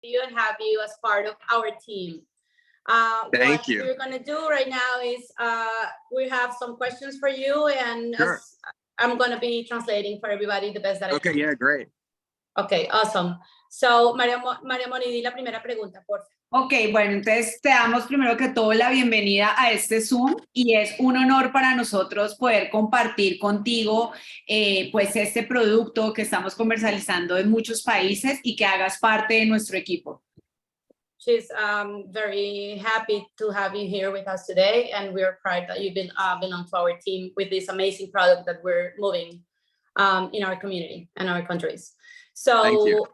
you and have you as part of our team. Thank you. What we're going to do right now is we have some questions for you, and sure. I'm going to be translating for everybody the best that I can. Okay, yeah, great. Okay, awesome. So, María Moni, di la primera pregunta, por favor. Ok, bueno, entonces te damos primero que todo la bienvenida a este Zoom y es un honor para nosotros poder compartir contigo pues este producto que estamos comercializando en muchos países y que hagas parte de nuestro equipo. She's very happy to have you here with us today, and we're proud that you belong to our team with this amazing product that we're moving in our community and our countries. So, Thank you.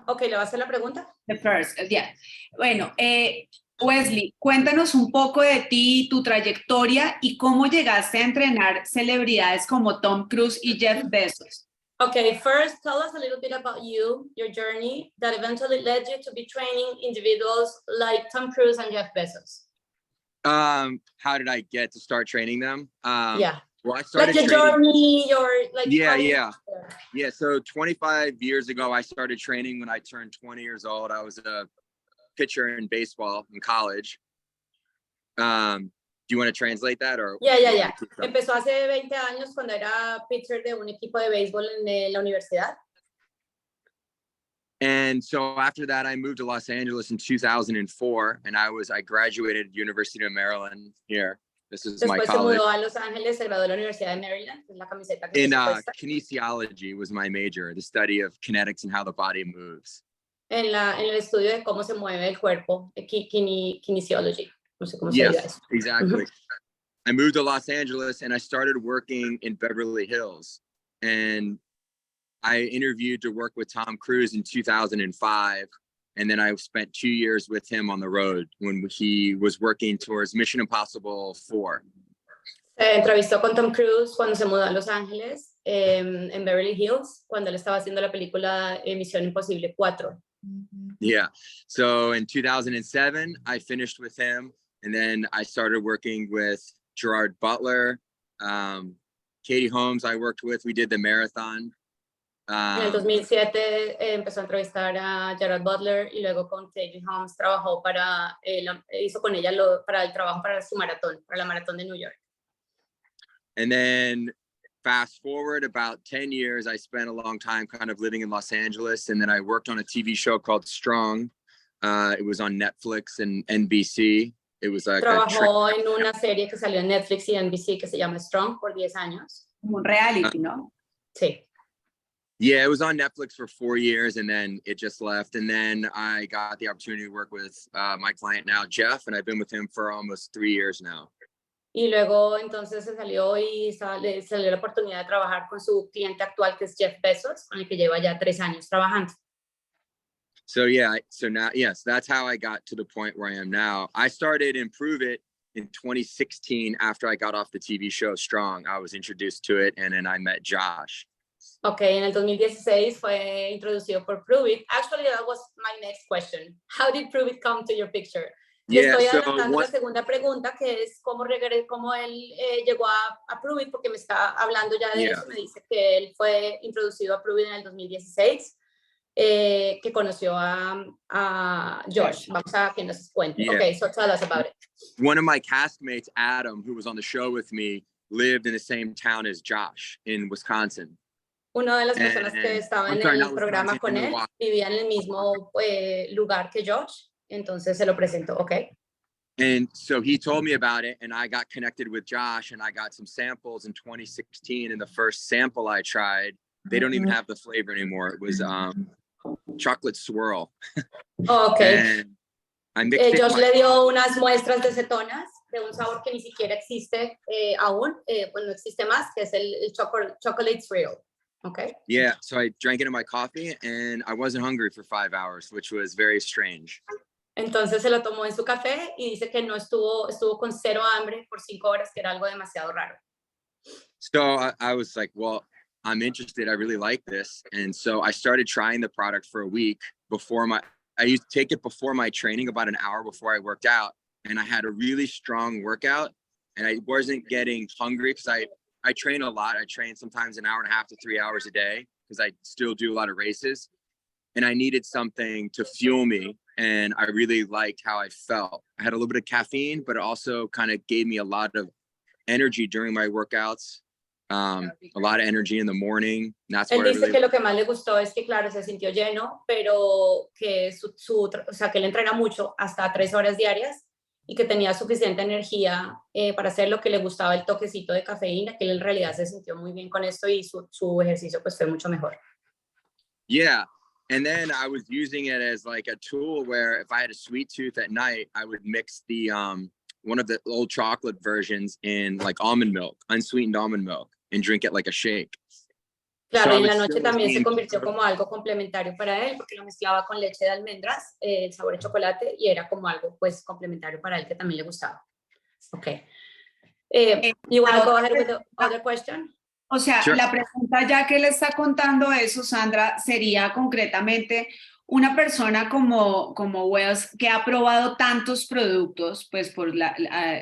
Okay, ¿le va a hacer la pregunta? The first, yeah. Bueno, Wesley, cuéntanos un poco de ti, tu trayectoria y cómo llegaste a entrenar celebridades como Tom Cruise y Jeff Bezos. Okay, first, tell us a little bit about you, your journey that eventually led you to be training individuals like Tom Cruise and Jeff Bezos. How did I get to start training them? Yeah. Well, I started like your journey, your like. Yeah. So 25 years ago, I started training when I turned 20 years old. I was a pitcher in baseball in college. Do you want to translate that or? Yeah. Empezó hace 20 años cuando era pitcher de un equipo de béisbol en la universidad. And so after that, I moved to Los Angeles in 2004, and I graduated at University of Maryland here. This is my college. Después se mudó a Los Ángeles, se graduó de la Universidad de Maryland. Es la camiseta que in kinesiology was my major, the study of kinetics and how the body moves. En el estudio de cómo se mueve el cuerpo, kinesiology. No sé cómo se diga eso. Exactly. I moved to Los Angeles and I started working in Beverly Hills. And I interviewed to work with Tom Cruise in 2005. And then I spent 2 years with him on the road when he was working towards Mission Impossible 4. Se entrevistó con Tom Cruise cuando se mudó a Los Ángeles, en Beverly Hills, cuando él estaba haciendo la película Misión Imposible 4. Yeah. So in 2007, I finished with him. And then I started working with Gerard Butler, Katie Holmes I worked with. We did the marathon. En el 2007 empezó a entrevistar a Gerard Butler y luego con Katie Holmes trabajó hizo con ella para el trabajo para su maratón, para la maratón de New York. And then fast forward about 10 years, I spent a long time kind of living in Los Angeles. And then I worked on a TV show called Strong. It was on Netflix and NBC. It was like trabajó en una serie que salió en Netflix y NBC que se llama Strong por 10 años. Como un reality, ¿no? Sí. Yeah, it was on Netflix for 4 years and then it just left. And then I got the opportunity to work with my client now, Jeff, and I've been with him for almost 3 years now. Y luego entonces se salió y le salió la oportunidad de trabajar con su cliente actual que es Jeff Bezos, con el que lleva ya 3 años trabajando. So now, yes, that's how I got to the point where I am now. I started in Pruvit in 2016 after I got off the TV show Strong. I was introduced to it and then I met Josh. Okay, en el 2016 fue introducido por Pruvit. Actually, that was my next question. How did Pruvit come to your picture? Yeah, estoy adelantando la segunda pregunta, que es cómo él llegó a Pruvit, porque me está hablando ya de eso. Me dice que él fue introducido a Pruvit en el 2016. Que conoció a Josh. Vamos a que nos cuente. Yeah. Okay, so tell us about it. One of my castmates, Adam, who was on the show with me, lived in the same town as Josh in Wisconsin. Una de las personas que estaba en el programa con él vivía en el mismo lugar que Josh, entonces se lo presentó, okay. And so he told me about it and I got connected with Josh and I got some samples in 2016 and the first sample I tried, they don't even have the flavor anymore. It was chocolate swirl. Oh, okay. Josh le dio dio unas muestras de cetonas de un sabor que ni siquiera existe aún, no existe más, que es el chocolate swirl. Okay. Yeah, so I drank it in my coffee and I wasn't hungry for 5 hours, which was very strange. Entonces se lo tomó en su café y dice que no estuvo con 0 hambre por 5 horas, que era algo demasiado raro. So I was like, well, I'm interested. I really like this. And so I started trying the product for a week I used to take it before my training, about an hour before I worked out. And I had a really strong workout and I wasn't getting hungry because I train a lot. I train sometimes an hour and a half to 3 hours a day because I still do a lot of races. and I needed something to fuel me. And I really liked how I felt. I had a little bit of caffeine, but it also kind of gave me a lot of energy during my workouts. A lot of energy in the morning. That's Él what dice que lo que más le gustó es que, claro, se sintió lleno, pero que o sea, que él entrena mucho, hasta 3 horas diarias, y que tenía suficiente energía para hacer lo que le gustaba, el toquecito de cafeína, que él en realidad se sintió muy bien con esto y su ejercicio pues fue mucho mejor. Yeah. And then I was using it as like a tool where if I had a sweet tooth at night, I would mix the one of the old chocolate versions in like almond milk, unsweetened almond milk, and drink it like a shake. Claro, y en la noche también se convirtió como algo complementario para él, porque lo mezclaba con leche de almendras, el sabor de chocolate, y era como algo pues complementario para él que también le gustaba. Okay. You want to go ahead with the other question? O sea, Sure. La pregunta ya que le está contando eso, Sandra, sería concretamente una persona como Wells que ha probado tantos productos, pues por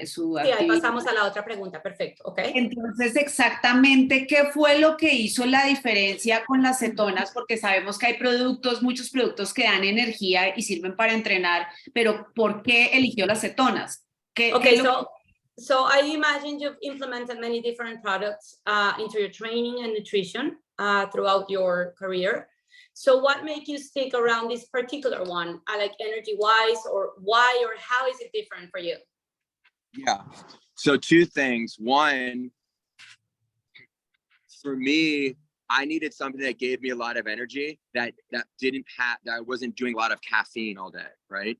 su actividad. Ahí pasamos a la otra pregunta, perfecto, ok. Entonces, exactamente, ¿qué fue lo que hizo la diferencia con las cetonas? Porque sabemos que hay muchos productos que dan energía y sirven para entrenar, pero ¿por qué eligió las cetonas? Okay, so I imagine you've implemented many different products into your training and nutrition throughout your career. So what made you stick around this particular one, like energy-wise, or why, or how is it different for you? Yeah. So 2 things. One, for me, I needed something that gave me a lot of energy that I wasn't doing a lot of caffeine all day, right?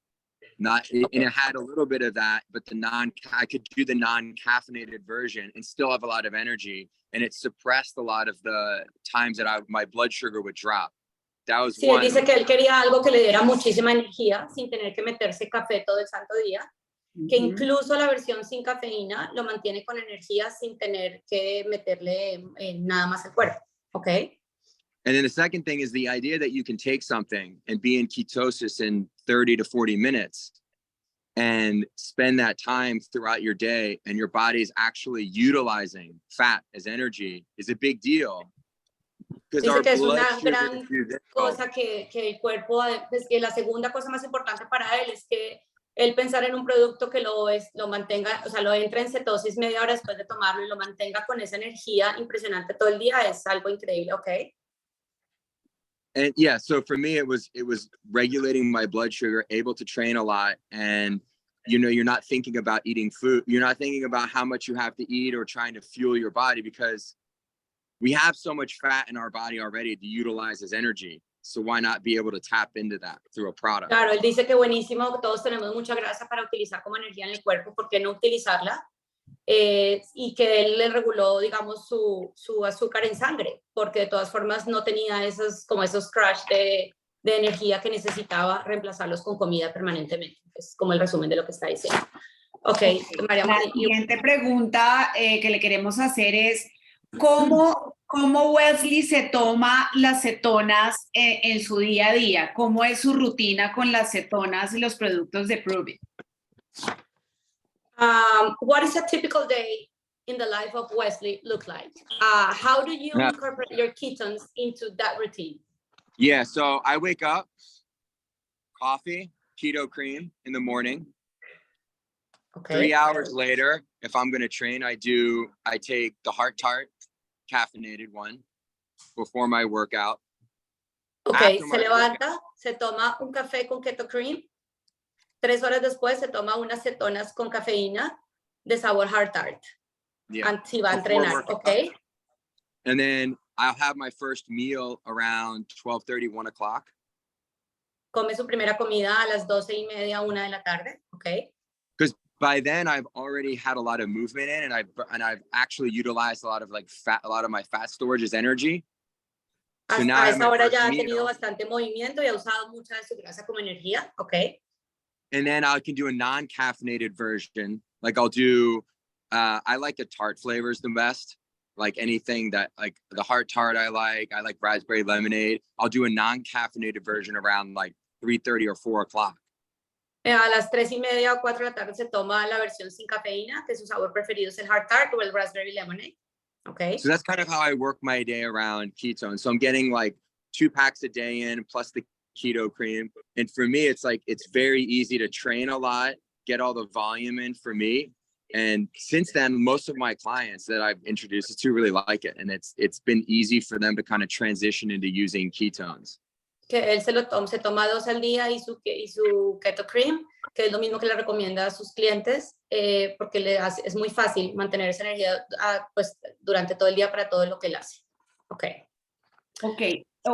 And it had a little bit of that, but I could do the non-caffeinated version and still have a lot of energy, and it suppressed a lot of the times that my blood sugar would drop. That was sí, él dice que él quería algo que le diera muchísima energía sin tener que meterse café todo el santo día, que incluso la versión sin cafeína lo mantiene con energía sin tener que meterle nada más al cuerpo, okay? And then the second thing is the idea that you can take something and be in ketosis in 30 to 40 minutes and spend that time throughout your day, and your body is actually utilizing fat as energy is a big deal. Dice que es una gran cosa que el cuerpo, pues que la segunda cosa más importante para él es que él pensar en un producto que lo mantenga, o sea, lo entre en cetosis media hora después de tomarlo y lo mantenga con esa energía impresionante todo el día es algo increíble, ¿ok? And yeah, so for me, it was regulating my blood sugar, able to train a lot, and you're not thinking about eating food. You're not thinking about how much you have to eat or trying to fuel your body, because we have so much fat in our body already to utilize as energy. So why not be able to tap into that through a product? Claro, él dice que buenísimo, todos tenemos mucha grasa para utilizar como energía en el cuerpo, ¿por qué no utilizarla? Y que él le reguló, digamos, su azúcar en sangre, porque de todas formas no tenía esos crash de energía que necesitaba reemplazarlos con comida permanentemente. Es como el resumen de lo que está diciendo. Ok, María. La siguiente pregunta que le queremos hacer es, ¿cómo Wesley se toma las cetonas en su día a día? ¿Cómo es su rutina con las cetonas y los productos de Pruvit? What is a typical day in the life of Wesley look like? How do you incorporate your ketones into that routine? Yeah, so I wake up, coffee, keto cream in the morning. Okay. 3 hours later, if I'm going to train, I take the Heart Tart, caffeinated one, before my workout. Okay, se levanta, se toma un café con keto cream. 3 horas después se toma unas cetonas con cafeína de sabor Heart Tart. Yeah. Si va a entrenar, okay. And then I'll have my first meal around 12:30, 1 o'clock. Come su primera comida a las 12:30, 1 de la tarde, okay. Because by then I've already had a lot of movement in, and I've actually utilized a lot of my fat storage as energy. So a esa hora ya ha tenido bastante movimiento y ha usado mucha de su grasa como energía, okay. And then I can do a non-caffeinated version. Like I'll do, I like the tart flavors the best. Like anything that, like the Heart Tart I like raspberry lemonade. I'll do a non-caffeinated version around like 3:30 or 4 o'clock. A las 3:30 o 4 de la tarde se toma la versión sin cafeína, que su sabor preferido es el Heart Tart o el raspberry lemonade. Okay. So that's kind of how I work my day around ketones. So I'm getting like 2 packs a day in, plus the keto cream. And for me, it's like, it's very easy to train a lot, get all the volume in for me. And since then, most of my clients that I've introduced it to really like it. And it's been easy for them to kind of transition into using ketones. Que él se toma 2 al día y su keto cream, que es lo mismo que le recomienda a sus clientes, porque es muy fácil mantener esa energía pues, durante todo el día para todo lo que él hace. Ok,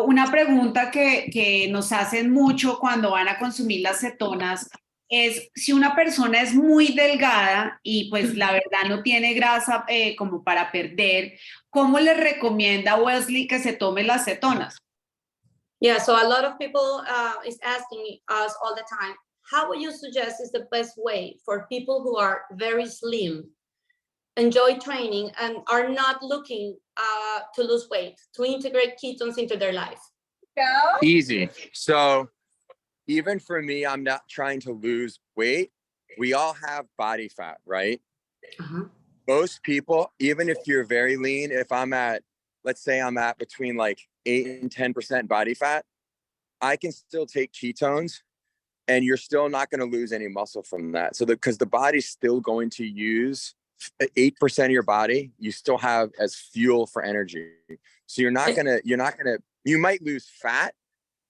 una pregunta que nos hacen mucho cuando van a consumir las cetonas es si una persona es muy delgada y pues la verdad no tiene grasa como para perder, ¿cómo le recomienda Wesley que se tome las cetonas? Yeah, so a lot of people is asking us all the time, how would you suggest is the best way for people who are very slim, enjoy training, and are not looking to lose weight, to integrate ketones into their life? Easy. So even for me, I'm not trying to lose weight. We all have body fat, right? Uh-huh. Most people, even if you're very lean, if I'm at, let's say I'm at between like 8 and 10% body fat, I can still take ketones and you're still not going to lose any muscle from that. So because the body's still going to use 8% of your body, you still have as fuel for energy. So you might lose fat,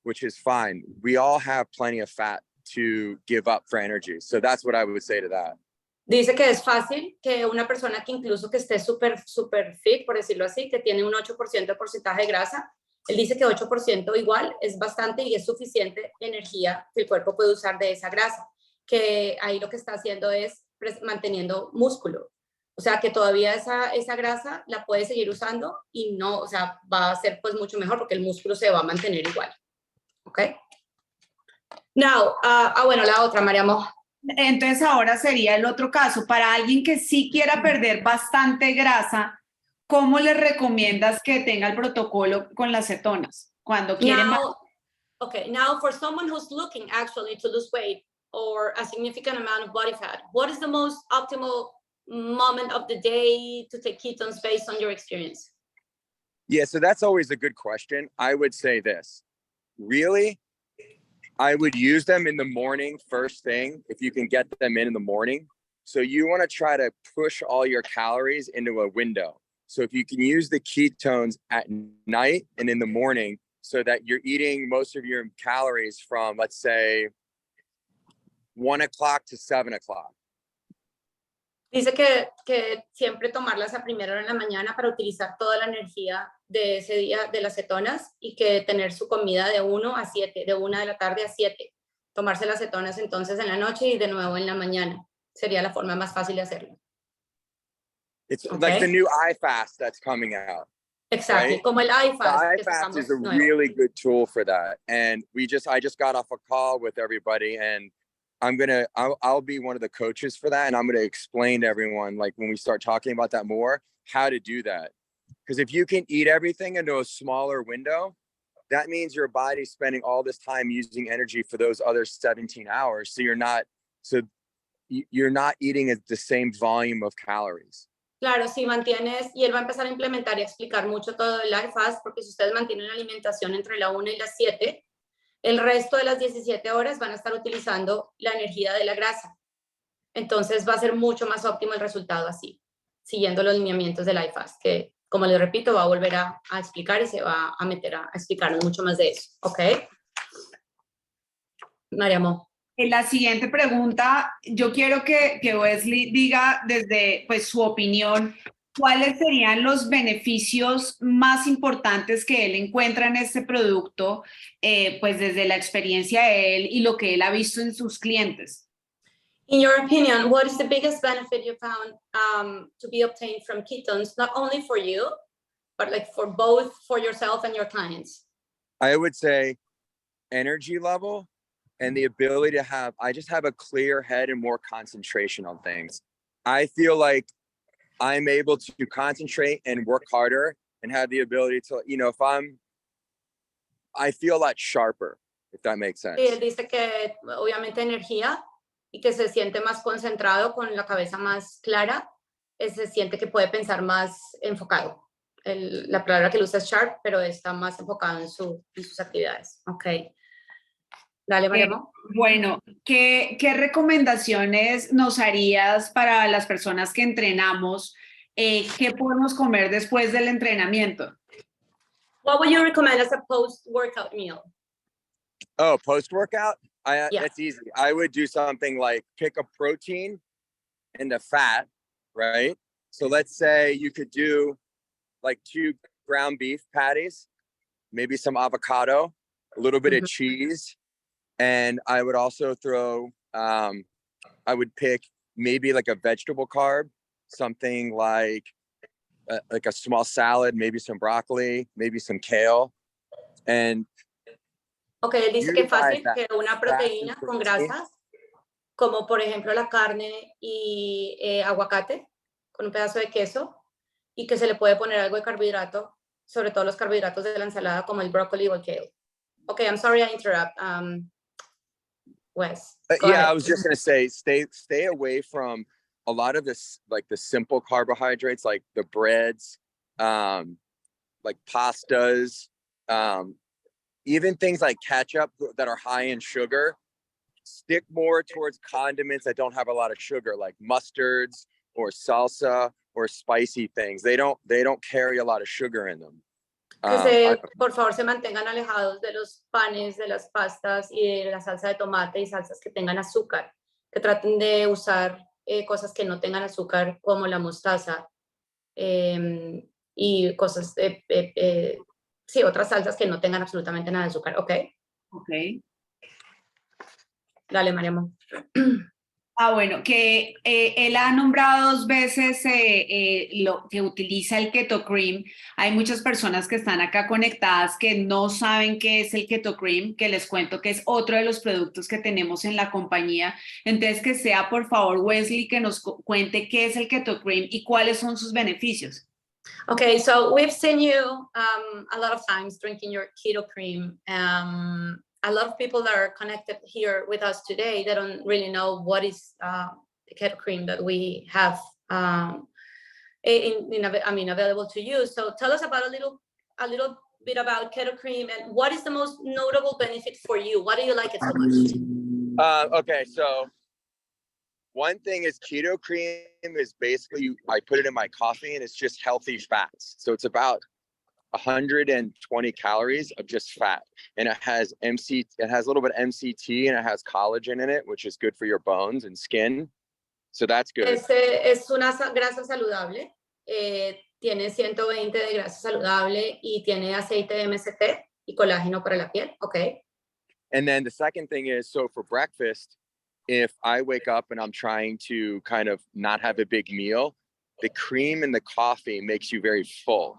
which is fine. We all have plenty of fat to give up for energy. So that's what I would say to that. Dice que es fácil que una persona que incluso que esté súper fit, por decirlo así, que tiene un 8% de porcentaje de grasa, él dice que 8% igual es bastante y es suficiente energía que el cuerpo puede usar de esa grasa, que ahí lo que está haciendo es manteniendo músculo. O sea, que todavía esa grasa la puede seguir usando y no, o sea, va a ser pues mucho mejor porque el músculo se va a mantener igual. ¿Ok? Now, bueno, la otra, Mariamo. Entonces ahora sería el otro caso. Para alguien que sí quiera perder bastante grasa, ¿cómo le recomiendas que tenga el protocolo con las cetonas? Cuando quiere más. Okay, now for someone who's looking actually to lose weight or a significant amount of body fat, what is the most optimal moment of the day to take ketones based on your experience? Yeah, so that's always a good question. I would say this. Really, I would use them in the morning first thing, if you can get them in the morning. So you want to try to push all your calories into a window. So if you can use the ketones at night and in the morning so that you're eating most of your calories from, let's say, 1 o'clock to 7 o'clock. Dice que siempre tomarlas a primera hora en la mañana para utilizar toda la energía de ese día de las cetonas y que tener su comida de 1 a 7, de 1 de la tarde a 7. Tomarse las cetonas entonces en la noche y de nuevo en la mañana. Sería la forma más fácil de hacerlo. It's like the new iFast that's coming out. Exactly, right? Como el iFast. The iFast is a really good tool for that. And I just got off a call with everybody and I'll be one of the coaches for that. And I'm going to explain to everyone, like when we start talking about that more, how to do that. Because if you can eat everything into a smaller window, that means your body's spending all this time using energy for those other 17 hours. So you're not eating the same volume of calories. Claro, si mantienes, y él va a empezar a implementar y a explicar mucho todo el life fast, porque si ustedes mantienen la alimentación entre la 1 y las 7, el resto de las 17 horas van a estar utilizando la energía de la grasa. Entonces va a ser mucho más óptimo el resultado así, siguiendo los lineamientos del life fast, que como les repito, va a volver a explicar y se va a meter a explicarnos mucho más de eso. ¿Ok? Mariamo. La siguiente pregunta, yo quiero que Wesley diga desde pues, su opinión, ¿cuáles serían los beneficios más importantes que él encuentra en este producto, pues desde la experiencia de él y lo que él ha visto en sus clientes? In your opinion, what is the biggest benefit you found to be obtained from ketones, not only for you, but like for both for yourself and your clients? I would say energy level. And the ability to I just have a clear head and more concentration on things. I feel like I'm able to concentrate and work harder and have the ability to, I feel a lot sharper, if that makes sense. Sí, él dice que obviamente energía y que se siente más concentrado con la cabeza más clara, se siente que puede pensar más enfocado. La palabra que él usa es sharp, pero está más enfocado en sus actividades. Okay. Dale, Mariamo. Bueno, ¿qué recomendaciones nos harías para las personas que entrenamos? ¿Qué podemos comer después del entrenamiento? What would you recommend as a post-workout meal? Oh, post-workout? Yeah. That's easy. I would do something like pick a protein and a fat, right? So let's say you could do like 2 ground beef patties, maybe some avocado, a little bit of cheese. And I would also throw, I would pick maybe like a vegetable carb, something like a small salad, maybe some broccoli, maybe some kale. And Ok, él dice que es fácil, que una proteína con grasas, como por ejemplo la carne y aguacate, con un pedazo de queso, y que se le puede poner algo de carbohidrato, sobre todo los carbohidratos de la ensalada, como el brócoli o el kale. Okay, I'm sorry I interrupt. Wes, go ahead. I was just gonna say, stay away from a lot of this, like the simple carbohydrates, like the breads, like pastas, even things like ketchup that are high in sugar. Stick more towards condiments that don't have a lot of sugar, like mustards or salsa or spicy things. They don't carry a lot of sugar in them. Por favor, se mantengan alejados de los panes, de las pastas y de la salsa de tomate y salsas que tengan azúcar. Que traten de usar cosas que no tengan azúcar, como la mostaza y cosas, sí, otras salsas que no tengan absolutamente nada de azúcar, ¿ok? Ok. Dale, Mariamo. Bueno, que él ha nombrado 2 veces lo que utiliza el Keto Cream. Hay muchas personas que están acá conectadas que no saben qué es el Keto Cream, que les cuento que es otro de los productos que tenemos en la compañía. Entonces, que sea, por favor, Wesley, que nos cuente qué es el Keto Cream y cuáles son sus beneficios. Okay, so we've seen you a lot of times drinking your Keto Cream. A lot of people that are connected here with us today, they don't really know what is the Keto Cream that we have available to you. So tell us about a little bit about Keto Cream and what is the most notable benefit for you? Why do you like it so much? Okay, so one thing is Keto Cream is basically, I put it in my coffee and it's just healthy fats. So it's about 120 calories of just fat, and it has a little bit of MCT, and it has collagen in it, which is good for your bones and skin. So that's good. Es una grasa saludable, tiene 120 de grasa saludable y tiene aceite de MCT y colágeno para la piel. Okay. And then the second thing is, so for breakfast, if I wake up and I'm trying to kind of not have a big meal, the cream in the coffee makes you very full.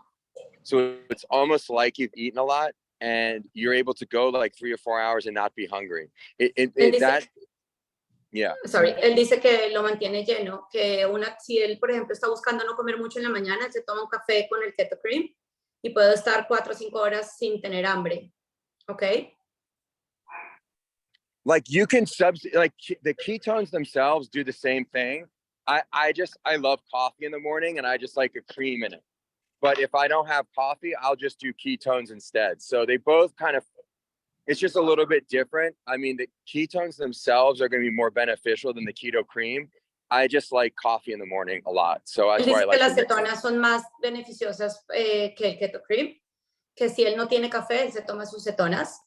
So it's almost like you've eaten a lot and you're able to go like 3 or 4 hours and not be hungry. Sorry, él dice que lo mantiene lleno, que si él, por ejemplo, está buscando no comer mucho en la mañana, se toma un café con el Keto Cream y puede estar 4 o 5 horas sin tener hambre. Okay? Like you can like the ketones themselves do the same thing. I love coffee in the morning and I just like a cream in it. But if I don't have coffee, I'll just do ketones instead. So they both kind of, it's just a little bit different. I mean, the ketones themselves are going to be more beneficial than the Keto Cream. I just like coffee in the morning a lot. So that's why I like las cetonas son más beneficiosas que el Keto Cream. Que si él no tiene café, él se toma sus cetonas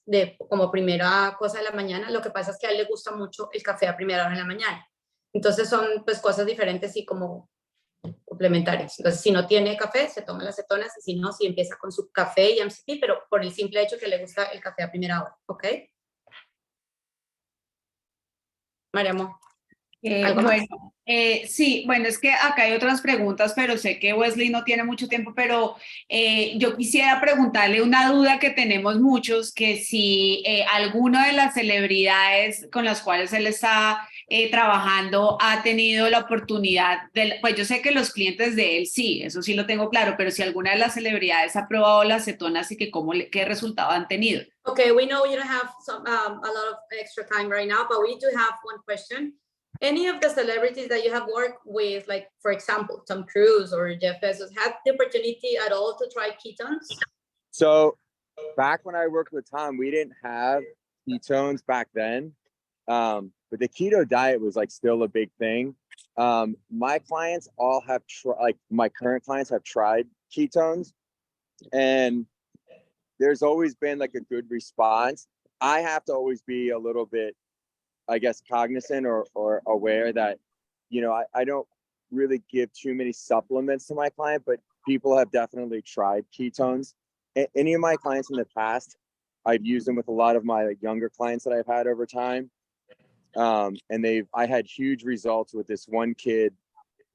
como primera cosa de la mañana. Lo que pasa es que a él le gusta mucho el café a primera hora de la mañana. Entonces son pues cosas diferentes y como complementarias. Entonces, si no tiene café, se toma las cetonas, y si no, si empieza con su café y MCT, pero por el simple hecho que le gusta el café a primera hora, ¿ok? Mariamo. Bueno, sí, bueno, es que acá hay otras preguntas, pero sé que Wesley no tiene mucho tiempo, pero yo quisiera preguntarle una duda que tenemos muchos, que si alguna de las celebridades con las cuales él está trabajando ha tenido la oportunidad, pues yo sé que los clientes de él sí, eso sí lo tengo claro, pero si alguna de las celebridades ha probado las cetonas y que qué resultado han tenido. Okay, we know you don't have a lot of extra time right now, but we do have one question. Any of the celebrities that you have worked with, like, for example, Tom Cruise or Jeff Bezos, had the opportunity at all to try ketones? So back when I worked with Tom, we didn't have ketones back then. But the keto diet was like still a big thing. My clients all have like my current clients have tried ketones, and there's always been like a good response. I have to always be a little bit, I guess, cognizant or aware that, you know, I don't really give too many supplements to my client, but people have definitely tried ketones. Any of my clients in the past, I've used them with a lot of my younger clients that I've had over time. And I had huge results with this one kid,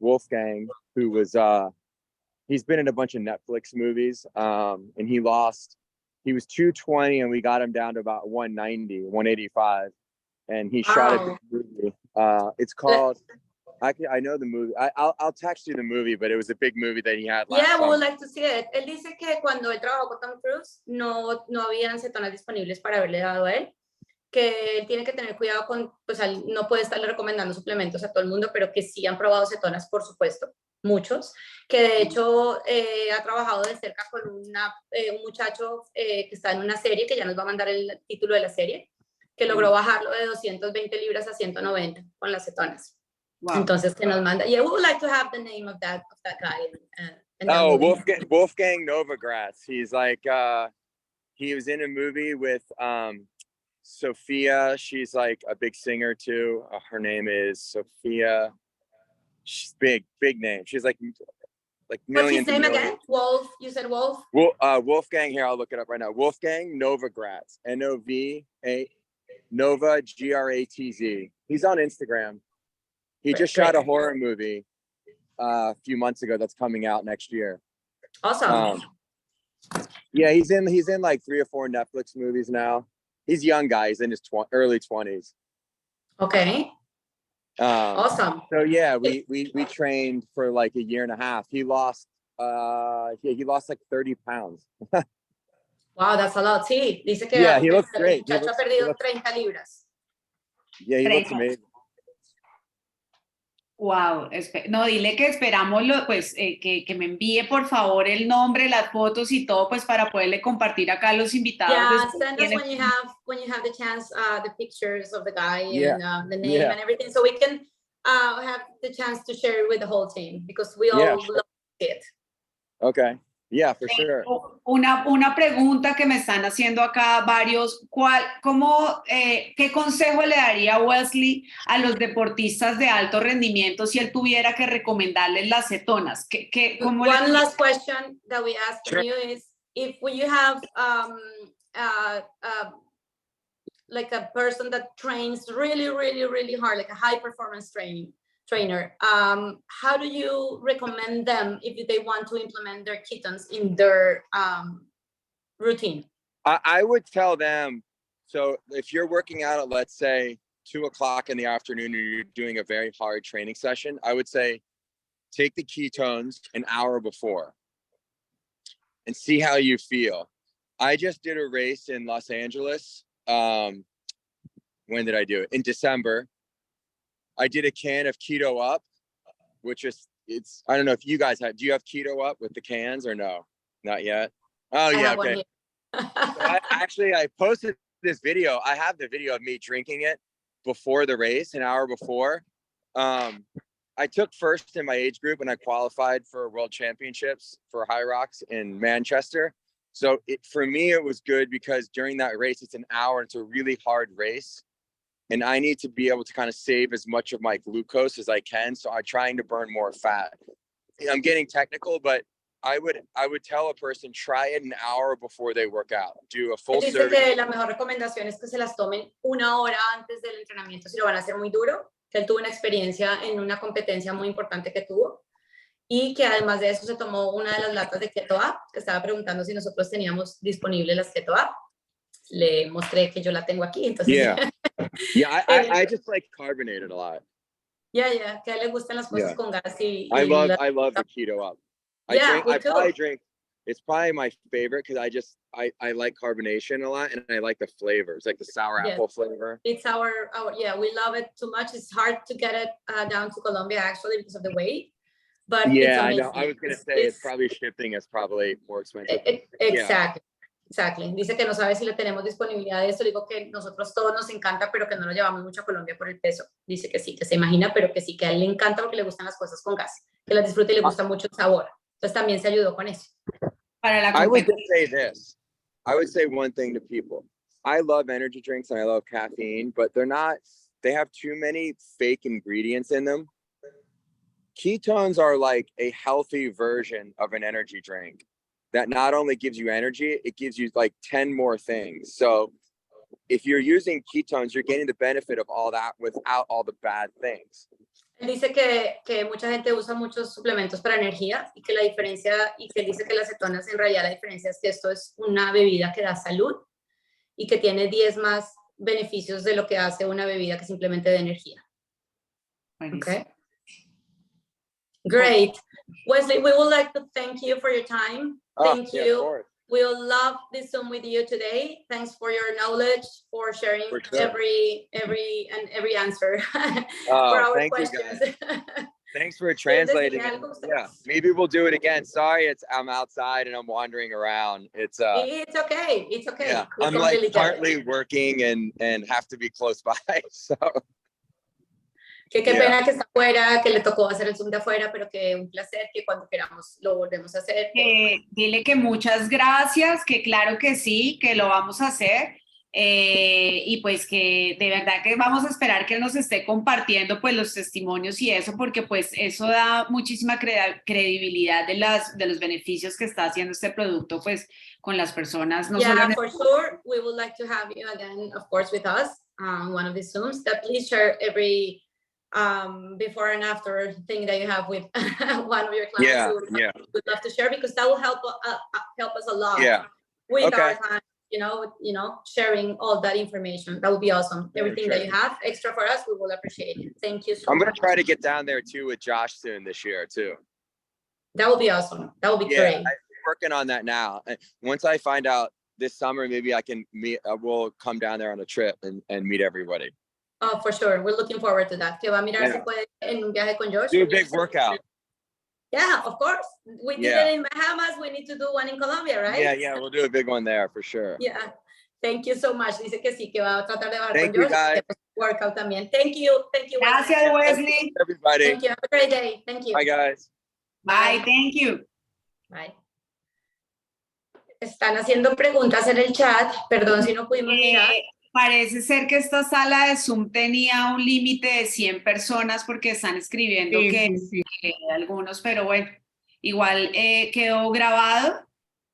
Wolfgang, who was, he's been in a bunch of Netflix movies, and he was 220 and we got him down to about 190, 185. And he shot a big movie. It's called, I know the movie. I'll text you the movie, but it was a big movie that he had last Yeah, we summer. would like to see it. Él dice que cuando él trabajó con Tom Cruise, no habían cetonas disponibles para haberle dado a él, que él tiene que tener cuidado con, pues no puede estarle recomendando suplementos a todo el mundo, pero que sí han probado cetonas, por supuesto, muchos, que de hecho ha trabajado de cerca con un muchacho que está en una serie, que ya nos va a mandar el título de la serie, que logró bajarlo de 220 libras a 190 con las cetonas. Wow. Entonces, que nos manda. Yeah, we would like to have the name of that guy. Oh, Wolfgang Novogratz. He's like, he was in a movie with Sophia. She's like a big singer too. Her name is Sophia. She's big name. She's like millions. What's his name again? Wolf. You said Wolf? Wolfgang. Here, I'll look it up right now. Wolfgang Novogratz. Nova Nova Gratz. He's on Instagram. He just shot a horror movie a few months ago that's coming out next year. Awesome. Yeah, he's in like 3 or 4 Netflix movies now. He's a young guy. He's in his early 20s. Okay. Awesome. So yeah, we trained for like a year and a half. He lost like 30 pounds. Wow, that's a lot. Sí, dice que yeah, he looks great. El muchacho ha perdido 30 libras. Yeah, he looks amazing. Wow, no, dile que esperamos pues que me envíe por favor el nombre, las fotos y todo, pues para poderle compartir acá a los invitados. Yeah, send us when you have the chance, the pictures of the guy and the name and everything, so we can have the chance to share it with the whole team, because we all love it. Okay. Yeah, for sure. Una pregunta que me están haciendo acá varios, ¿qué consejo le daría Wesley a los deportistas de alto rendimiento si él tuviera que recomendarles las cetonas? One last question that we asked you is, if you have like a person that trains really, really, really hard, like a high performance trainer, how do you recommend them if they want to implement their ketones in their routine? I would tell them, so if you're working out at, let's say, 2 o'clock in the afternoon and you're doing a very hard training session, I would say take the ketones an hour before and see how you feel. I just did a race in Los Angeles. When did I do it? In December. I did a can of Keto Up, which is, I don't know if you guys do you have Keto Up with the cans or no? Not yet? Oh, yeah, okay. I posted this video. I have the video of me drinking it before the race, an hour before. I took first in my age group and I qualified for World Championships for High Rocks in Manchester. So for me, it was good because during that race, it's an hour. It's a really hard race. And I need to be able to kind of save as much of my glucose as I can. So I'm trying to burn more fat. I'm getting technical, but I would tell a person, try it an hour before they work out. Do a full serving. Dice que la mejor recomendación es que se las tomen 1 hora antes del entrenamiento si lo van a hacer muy duro. Que él tuvo una experiencia en una competencia muy importante que tuvo. Y que además de eso se tomó una de las latas de Keto Up, que estaba preguntando si nosotros teníamos disponible las Keto Up. Le mostré que yo la tengo aquí, entonces. Yeah, I just like carbonated a lot. Yeah, que a él le gustan las cosas con gas I love the Keto Up. I probably drink. It's probably my favorite because I like carbonation a lot and I like the flavors, like the sour apple flavor. It's our we love it too much. It's hard to get it down to Colombia actually because of the weight. But yeah, I know. I was gonna say it's probably shipping is probably more expensive. Exactly. Exactly. Dice que no sabe si le tenemos disponibilidad de esto. Digo que nosotros todos nos encanta, pero que no lo llevamos mucho a Colombia por el peso. Dice que sí, que se imagina, pero que sí, que a él le encanta porque le gustan las cosas con gas, que las disfruta y le gusta mucho el sabor. Entonces también se ayudó con eso. Para la I would competencia. just say this. I would say one thing to people. I love energy drinks and I love caffeine, but they have too many fake ingredients in them. Ketones are like a healthy version of an energy drink that not only gives you energy, it gives you like 10 more things. So if you're using ketones, you're getting the benefit of all that without all the bad things. Él dice que mucha gente usa muchos suplementos para energía y que la diferencia, y que él dice que las cetonas en realidad la diferencia es que esto es una bebida que da salud y que tiene 10 más beneficios de lo que hace una bebida que simplemente da energía. Okay. Great. Wesley, we would like to thank you for your time. Thank you. We will love this Zoom with you today. Thanks for your knowledge, for sharing every answer for our questions. Thanks for translating. Yeah, maybe we'll do it again. Sorry, I'm outside and I'm wandering around. It's okay. It's okay. Yeah, I'm like partly working and have to be close by. So. Qué pena que está afuera, que le tocó hacer el Zoom de afuera, pero que un placer, que cuando queramos lo volvemos a hacer. Dile que muchas gracias, que claro que sí, que lo vamos a hacer. Y pues que de verdad que vamos a esperar que él nos esté compartiendo pues los testimonios y eso, porque pues eso da muchísima credibilidad de los beneficios que está haciendo este producto pues con las personas. No solo for sure, we would like to have you again, of course, with us on one of these Zooms. That please share every before and after thing that you have with one of your clients. We'd love to share, because that will help us a lot with our time. You know, sharing all that information. That would be awesome. Everything that you have extra for us, we will appreciate it. Thank you so much. I'm going to try to get down there too with Josh soon this year too. That would be awesome. That would be great. I'm working on that now. Once I find out this summer, maybe I can we'll come down there on a trip and meet everybody. Oh, for sure. We're looking forward to that. Que va a mirar si puede en un viaje con Josh. Do a big workout. Yeah, of course. We did it in Bahamas. We need to do one in Colombia, right? Yeah, we'll do a big one there for sure. Yeah. Thank you so much. Dice que sí, que va a tratar de bajar con Josh. Guys. Workout también. Thank you. Gracias, Wesley. Everybody. Thank you. Have a great day. Thank you. Bye, guys. Bye. Thank you. Bye. Están haciendo preguntas en el chat. Perdón si no pudimos mirar. Parece ser que esta sala de Zoom tenía un límite de 100 personas porque están escribiendo algunos, pero bueno, igual quedó grabado.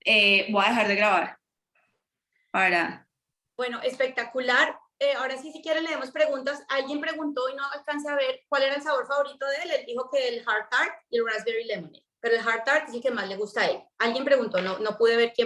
Voy a dejar de grabar. Bueno, espectacular. Ahora sí, si quieren leemos preguntas. Alguien preguntó y no alcancé a ver cuál era el sabor favorito de él. Él dijo que el hard tart y el raspberry lemonade, pero el hard tart es el que más le gusta a él. Alguien preguntó, no pude ver quién